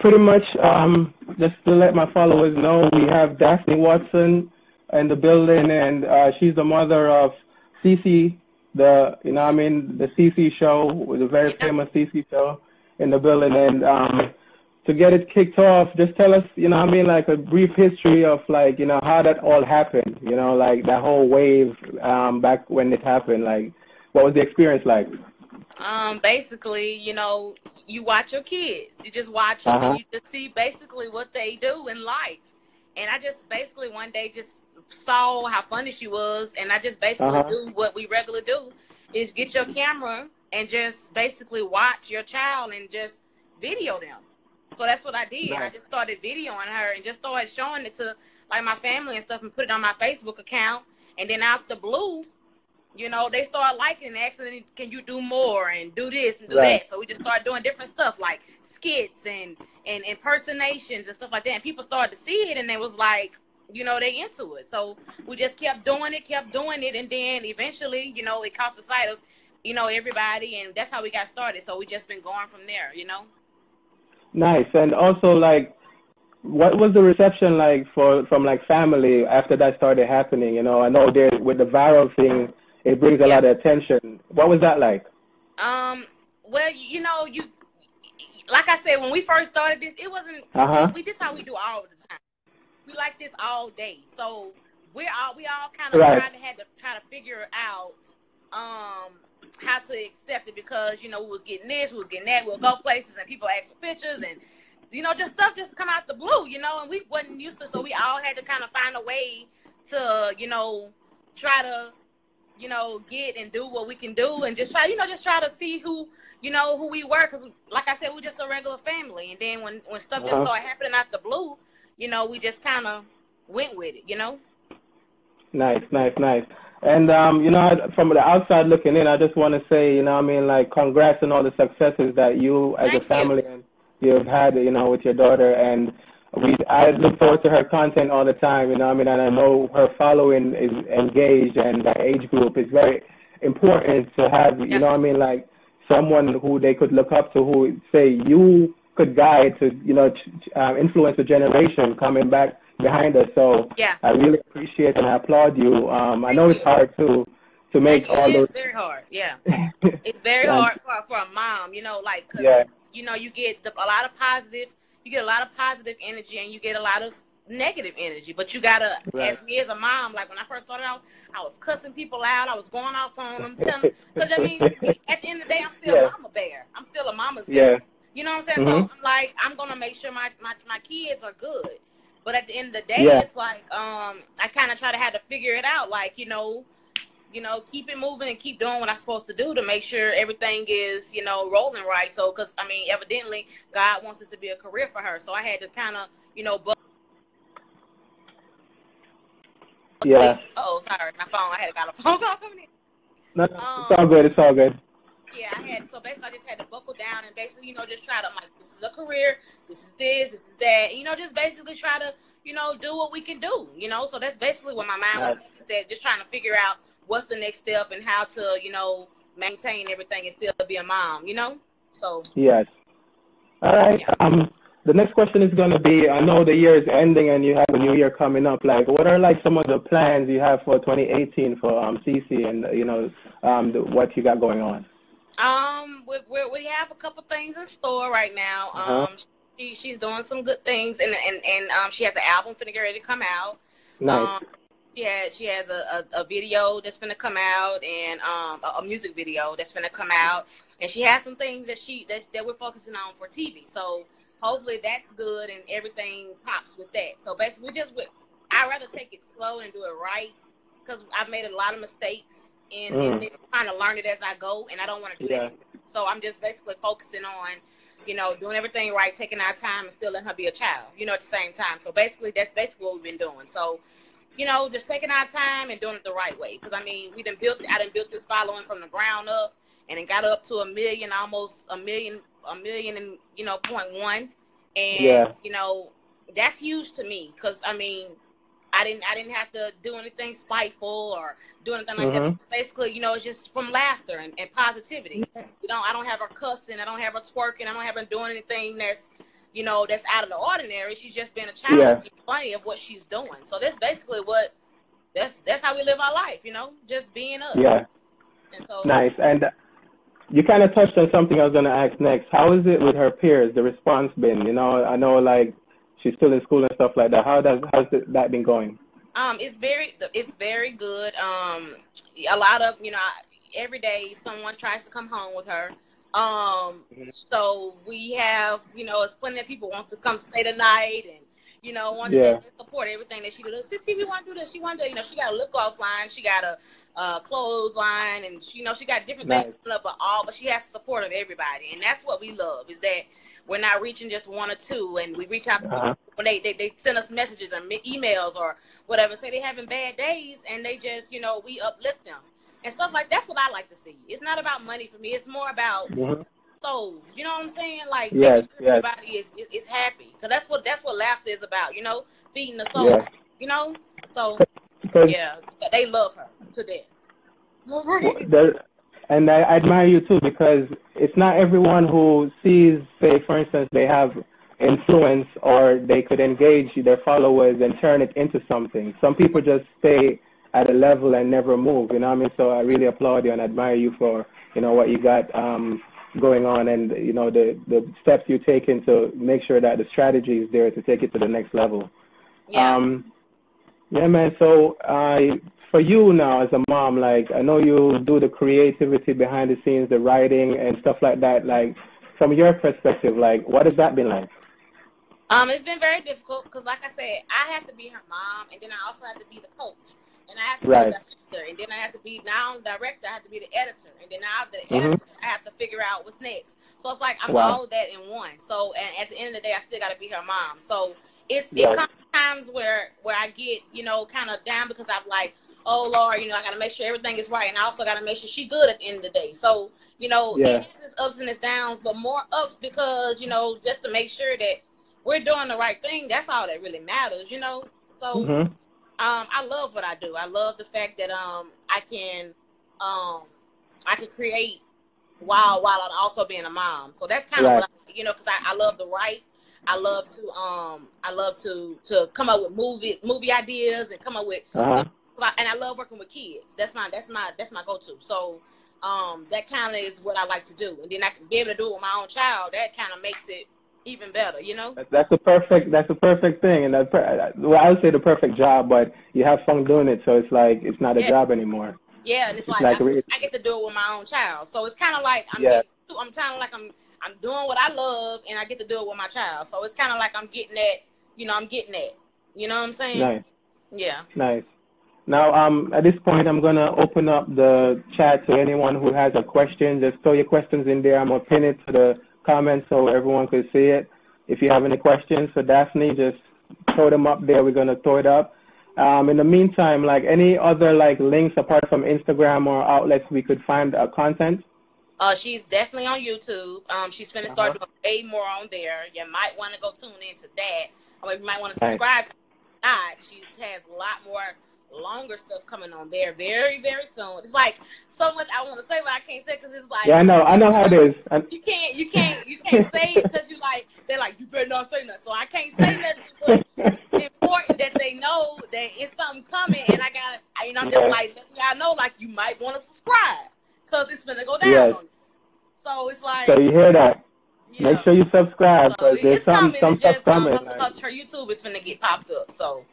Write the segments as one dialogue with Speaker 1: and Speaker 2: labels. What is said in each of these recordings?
Speaker 1: Pretty much, just to let my followers know, we have Daphne Watson in the building, and she's the mother of Cece, the Cece show, the very
Speaker 2: Yeah.
Speaker 1: famous Cece show in the building. And to get it kicked off, just tell us, like a brief history of like, how that all happened, like that whole wave back when it happened, like what was the experience like?
Speaker 2: Basically, you watch your kids. You just watch them and
Speaker 1: Uh-huh.
Speaker 2: you just see basically what they do in life. And I just basically one day just saw how funny she was, and I just basically
Speaker 1: Uh-huh.
Speaker 2: do what we regularly do is get your camera and just basically watch your child and just video them. So that's what I did. I
Speaker 1: Nice.
Speaker 2: just started videoing her and just started showing it to like my family and stuff and put it on my Facebook account. And then out the blue, they start liking and asking, can you do more and do this and do
Speaker 1: Right.
Speaker 2: that? So we just started doing different stuff like skits and impersonations and stuff like that. And people started to see it and they was like, they into it. So we just kept doing it. And then eventually, it caught the sight of, everybody. And that's how we got started. So we just been going from there.
Speaker 1: Nice. And also, like, what was the reception like from like family after that started happening? I know there with the viral thing, it brings a
Speaker 2: Yeah.
Speaker 1: lot of attention. What was that like?
Speaker 2: Well, you like I said, when we first started this, it wasn't
Speaker 1: Uh-huh.
Speaker 2: we this how we do all the time. We like this all day. So we all kind of
Speaker 1: Right.
Speaker 2: had to try to figure out how to accept it because we was getting this, we was getting that, we'll go places and people ask for pictures and just stuff just come out the blue, and we wasn't used to, so we all had to kind of find a way to, try to get and do what we can do and just try to see who we were. Because like I said, we're just a regular family. And then when stuff just
Speaker 1: Uh-huh.
Speaker 2: started happening out the blue, we just kind of went with it.
Speaker 1: Nice, nice, nice. And from the outside looking in, I just want to say, like congrats on all the successes that you as a
Speaker 2: Thank you.
Speaker 1: family and you've had, with your daughter. And I look forward to her content all the time, and I know her following is engaged, and that age group is very important to have,
Speaker 2: Yeah.
Speaker 1: like someone who they could look up to, who say you could guide to, influence a generation coming back behind us. So
Speaker 2: Yeah.
Speaker 1: I really appreciate and I applaud you. I
Speaker 2: Thank
Speaker 1: know it's
Speaker 2: you.
Speaker 1: hard to make
Speaker 2: Thank you. It
Speaker 1: all those.
Speaker 2: is very hard. Yeah. It's very
Speaker 1: and,
Speaker 2: hard for a mom, like, because,
Speaker 1: yeah,
Speaker 2: you get a lot of positive, energy and you get a lot of negative energy, but you gotta, as
Speaker 1: right.
Speaker 2: me as a mom, like when I first started out, I was cussing people out, I was going off on them, because at the end of the day, I'm still
Speaker 1: Yeah,
Speaker 2: mama bear. I'm still a mama's bear.
Speaker 1: yeah.
Speaker 2: You know what I'm saying? So
Speaker 1: Hmm.
Speaker 2: I'm like, I'm gonna make sure my kids are good. But at the end of the day,
Speaker 1: Yeah,
Speaker 2: it's like, I kind of try to have to figure it out, like, keep it moving and keep doing what I'm supposed to do to make sure everything is, rolling right. So, because, evidently, God wants it to be a career for her. So I had to kind of,
Speaker 1: yeah.
Speaker 2: oh, sorry, my phone. I had got a phone call coming in.
Speaker 1: No, no, it's all
Speaker 2: Um,
Speaker 1: good. It's all good.
Speaker 2: yeah, so basically I just had to buckle down and basically, just try to, I'm like, this is a career, this is that, just basically try to, do what we can do. So that's basically what my mind was
Speaker 1: Nice.
Speaker 2: thinking, just trying to figure out what's the next step and how to, maintain everything and still be a mom. So,
Speaker 1: Yes. All right.
Speaker 2: yeah.
Speaker 1: The next question is going to be, I know the year is ending and you have a new year coming up. Like, what are like some of the plans you have for 2018 for CC and, what you got going on?
Speaker 2: We have a couple things in store right now.
Speaker 1: Uh-huh.
Speaker 2: She's doing some good things and she has an album finna get ready to come out.
Speaker 1: Nice.
Speaker 2: Um, she has a video that's finna come out and a music video that's finna come out, and she has some things that we're focusing on for TV. So hopefully that's good and everything pops with that. So basically, I'd rather take it slow and do it right because I've made a lot of mistakes in this, trying to learn it as I go, and I don't want to do that
Speaker 1: Yeah.
Speaker 2: anymore. So I'm just basically focusing on, doing everything right, taking our time, and still letting her be a child, at the same time. So basically, that's basically what we've been doing. So, just taking our time and doing it the right way. Because I done built this following from the ground up, and it got up to a million, almost a million and point one, and
Speaker 1: Yeah.
Speaker 2: that's huge to me. Because I didn't have to do anything spiteful or do anything like that.
Speaker 1: Mm-hmm.
Speaker 2: Basically, it's just from laughter and positivity. I don't have her cussing, I don't have her twerking, I don't have her doing anything you know, that's out of the ordinary. She's just been a child and being funny of what she's doing. So that's basically that's how we live our life, you know, just being us.
Speaker 1: Yeah.
Speaker 2: And so
Speaker 1: nice. And you kind of touched on something I was going to ask next. How is it with her peers? The response been? You know, I know like she's still in school and stuff like that. How's that been going?
Speaker 2: It's very good. A lot of, you know, every day someone tries to come home with her. So we have, you know, it's plenty of people wants to come stay the night and, you know, want to support everything that she does. See, we want to do this. She want to, you know, she got a lip gloss line. She got a clothes line, and she, you know, she got different things coming up, but she has the support of everybody, and that's what we love. Is that we're not reaching just one or two, and we reach out to people when they send us messages or emails or whatever, say they having bad days, and they just, you know, we uplift them and stuff like that's what I like to see. It's not about money for me. It's more about souls. You know what I'm saying? Like making sure everybody is happy, because that's what laughter is about. You know, feeding the soul. You know, so yeah, they love her to death.
Speaker 1: And I admire you too, because it's not everyone who sees, say, for instance, they have influence or they could engage their followers and turn it into something. Some people just stay at a level and never move, you know what I mean? So I really applaud you and admire you for, you know, what you got going on, and, you know, the steps you're taking to make sure that the strategy is there to take it to the next level. Yeah, man. So for you now as a mom, like, I know you do the creativity behind the scenes, the writing and stuff like that. Like, from your perspective, like, what has that been like?
Speaker 2: It's been very difficult because, like I said, I have to be her mom, and then I also have to be the coach, and I have to be the director, and then I have to be now the director. I have to be the editor, and then now the editor, I have to figure out what's next. So it's like I'm all of that in one. So, and at the end of the day, I still got to be her mom. So it comes times where I get, you know, kind of down because I'm like, oh Lord, you know, I got to make sure everything is right, and I also got to make sure she's good at the end of the day. So, you know, it has its ups and its downs, but more ups because, you know, just to make sure that we're doing the right thing. That's all that really matters, you know. So I love what I do. I love the fact that I can create while I'm also being a mom. So that's kind of what I, you know, because I love to write. I love to come up with movie ideas and come up with and I love working with kids. That's my go-to. So that kind of is what I like to do, and then I can be able to do it with my own child. That kind of makes it even better, you know. That's a perfect thing, and well, I would say the perfect job, but you have fun doing it, so it's like it's not a job anymore. Yeah, and it's like I get to do it with my own child, so it's kind of like I'm doing what I love, and I get to do it with my child. So it's kind of like I'm getting that. You know what I'm saying? Nice. Yeah. Nice.
Speaker 1: Now, at this point, I'm going to open up the chat to anyone who has a question. Just throw your questions in there. I'm going to pin it to the comments so everyone could see it. If you have any questions for Daphne, just throw them up there. We're going to throw it up. In the meantime, like, any other like links apart from Instagram or outlets we could find content?
Speaker 2: She's definitely on YouTube. She's finna start doing way more on there. You might want to go tune into that. Or you might want to subscribe to that. She has a lot more longer stuff coming on there very, very soon. It's like so much I want to say, but I can't say because it's like
Speaker 1: I know how it is.
Speaker 2: You can't say it because they're like you better not say nothing. So I can't say nothing, but it's important that they know that it's something coming, and I'm just like letting y'all know, like, you might want to subscribe because it's gonna go down on you. So it's like, so
Speaker 1: you hear that? Yeah. Make sure you subscribe because there's some stuff coming.
Speaker 2: Her YouTube is finna get popped up, so.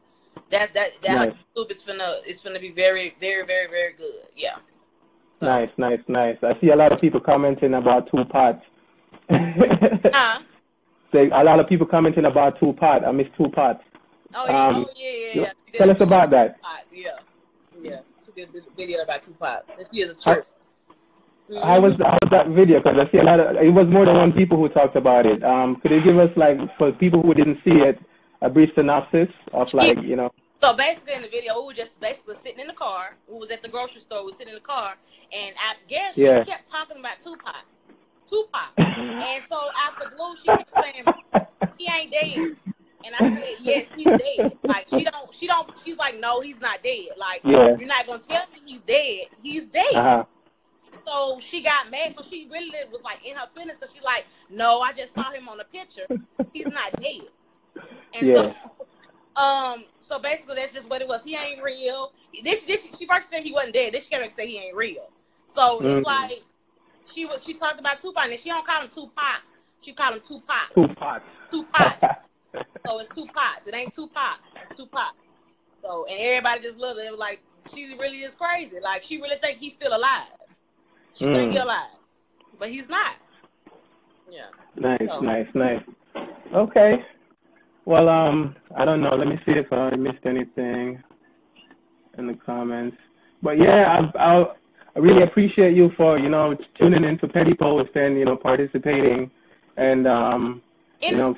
Speaker 2: That nice. YouTube is finna be very, very, very, very good. Yeah. So.
Speaker 1: Nice. I see a lot of people commenting about 2 parts. Say a lot of people commenting about 2 parts. I missed 2 parts.
Speaker 2: Yeah.
Speaker 1: Tell us about that.
Speaker 2: Yeah. She did a video about 2 parts. And she is a church.
Speaker 1: How was that video? Because I see it was more than 1 people who talked about it. Could you give us, like, for people who didn't see it, a brief synopsis of, like, you know?
Speaker 2: So basically in the video, we were just basically sitting in the car. We was at the grocery store. We were sitting in the car. And I guess she kept talking about Tupac. And so out the blue, she kept saying, he ain't dead. And I said, yes, he's dead. Like, she's like, no, he's not dead. Like, you're not going to tell me he's dead. He's dead. So she got mad. So she really was like in her feelings because she like, no, I just saw him on the picture. He's not dead. And
Speaker 1: Yeah.
Speaker 2: so basically that's just what it was. He ain't real. She first said he wasn't dead. Then she came back and said he ain't real. So it's like she talked about Tupac, and she don't call him Tupac. She called him Tupac.
Speaker 1: Tupac.
Speaker 2: Tupac. So it's Tupac. It ain't Tupac. It's Tupac. So and everybody just loved it. It was like she really is crazy. Like she really think he's still alive. She think he's alive, but he's not. Yeah.
Speaker 1: Nice. Okay. Well, I don't know. Let me see if I missed anything in the comments. But yeah, I really appreciate you for, tuning into Pettypost and, participating and,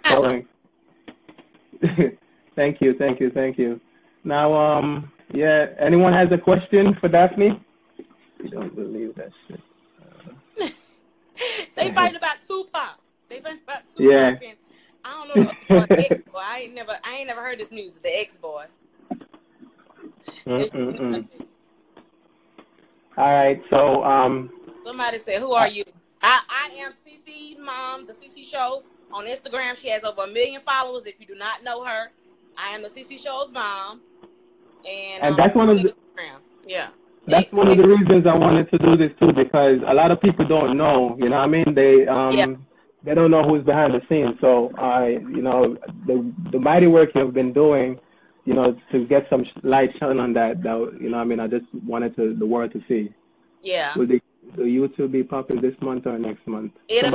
Speaker 1: following. Thank you. Now, yeah, anyone has a question for Daphne? You don't believe that shit.
Speaker 2: They fighting about Tupac.
Speaker 1: Yeah.
Speaker 2: And I don't know the ex-boy. I ain't never heard this news. The ex-boy.
Speaker 1: All right. So
Speaker 2: somebody said, "Who are you?" I am CC Mom, the CC Show on Instagram. She has over 1 million followers. If you do not know her, I am the CC Show's mom, and
Speaker 1: that's one of the
Speaker 2: Instagram. Yeah.
Speaker 1: That's one of the reasons I wanted to do this too, because a lot of people don't know. You know what I mean? They don't know who's behind the scenes. So the mighty work you've been doing, to get some light shone on that. I just wanted the world to see.
Speaker 2: Yeah.
Speaker 1: Will the YouTube be popping this month or next month?
Speaker 2: It'll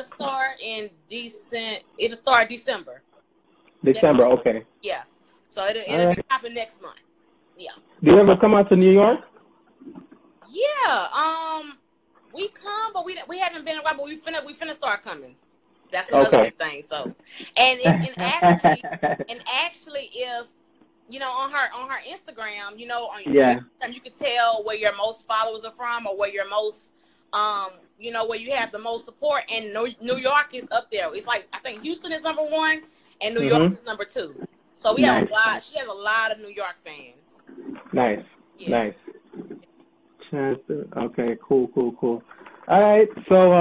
Speaker 2: start in December. It'll start December.
Speaker 1: December, okay.
Speaker 2: Yeah. So it'll be popping next month. Yeah.
Speaker 1: Do you ever come out to New York?
Speaker 2: Yeah. We come, but we haven't been a while. But we finna start coming. That's another big thing. So, and actually, if on her Instagram, on your Instagram, you could tell where your most followers are from, or where your most, where you have the most support. And New York is up there. It's like I think Houston is number 1, and New York is number 2. So we have a lot. She has a lot of New York fans.
Speaker 1: Nice. Okay, cool. All right, so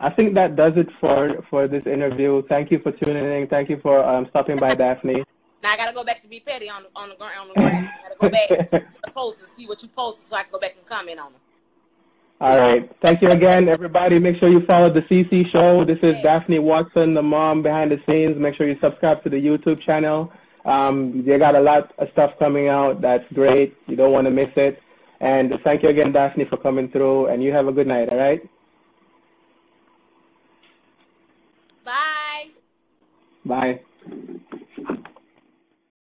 Speaker 1: I think that does it for this interview. Thank you for tuning in. Thank you for stopping by, Daphne.
Speaker 2: Now I gotta go back to be petty on the ground. I gotta go back to the post and see what you posted, so I can go back and comment on them.
Speaker 1: All right, thank you again, everybody. Make sure you follow the CC Show. This is Daphne Watson, the mom behind the scenes. Make sure you subscribe to the YouTube channel. They got a lot of stuff coming out. That's great. You don't want to miss it. And thank you again, Daphne, for coming through. And you have a good night, all right?
Speaker 2: Bye.
Speaker 1: Bye.